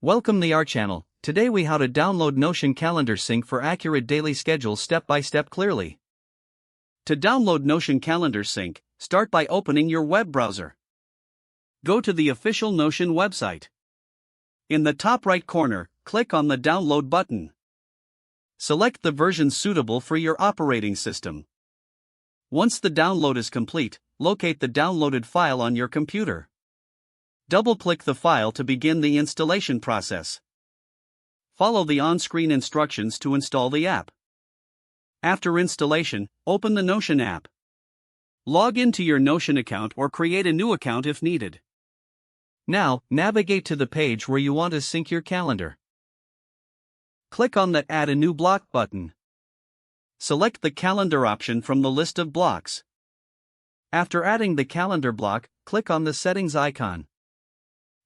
Welcome to our channel. Today we how to download Notion Calendar Sync for accurate daily schedules step by step clearly. To download Notion Calendar Sync, start by opening your web browser. Go to the official Notion website. In the top right corner, click on the download button. Select the version suitable for your operating system. Once the download is complete, locate the downloaded file on your computer. Double-click the file to begin the installation process. Follow the on-screen instructions to install the app. After installation, open the Notion app. Log into your Notion account or create a new account if needed. Now, navigate to the page where you want to sync your calendar. Click on the Add a New Block button. Select the calendar option from the list of blocks. After adding the calendar block, click on the settings icon.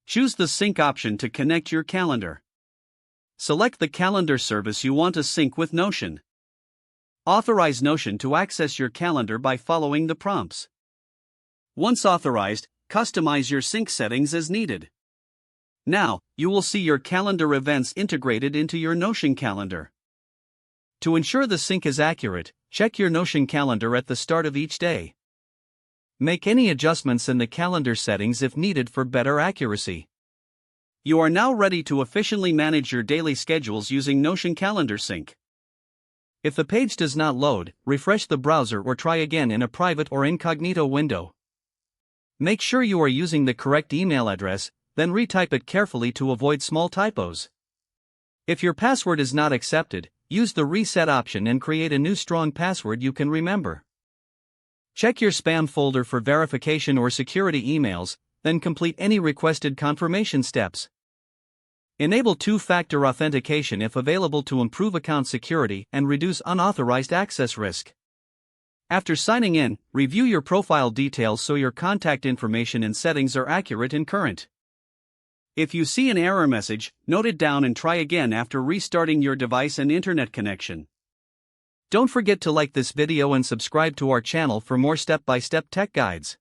Choose the sync option to connect your calendar. Select the calendar service you want to sync with Notion. Authorize Notion to access your calendar by following the prompts. Once authorized, customize your sync settings as needed. Now, you will see your calendar events integrated into your Notion calendar. To ensure the sync is accurate, check your Notion calendar at the start of each day. Make any adjustments in the calendar settings if needed for better accuracy. You are now ready to efficiently manage your daily schedules using Notion Calendar Sync. If the page does not load, refresh the browser or try again in a private or incognito window. Make sure you are using the correct email address, then retype it carefully to avoid small typos. If your password is not accepted, use the reset option and create a new strong password you can remember. Check your spam folder for verification or security emails, then complete any requested confirmation steps. Enable two-factor authentication if available to improve account security and reduce unauthorized access risk. After signing in, review your profile details so your contact information and settings are accurate and current. If you see an error message, note it down and try again after restarting your device and internet connection. Don't forget to like this video and subscribe to our channel for more step-by-step tech guides.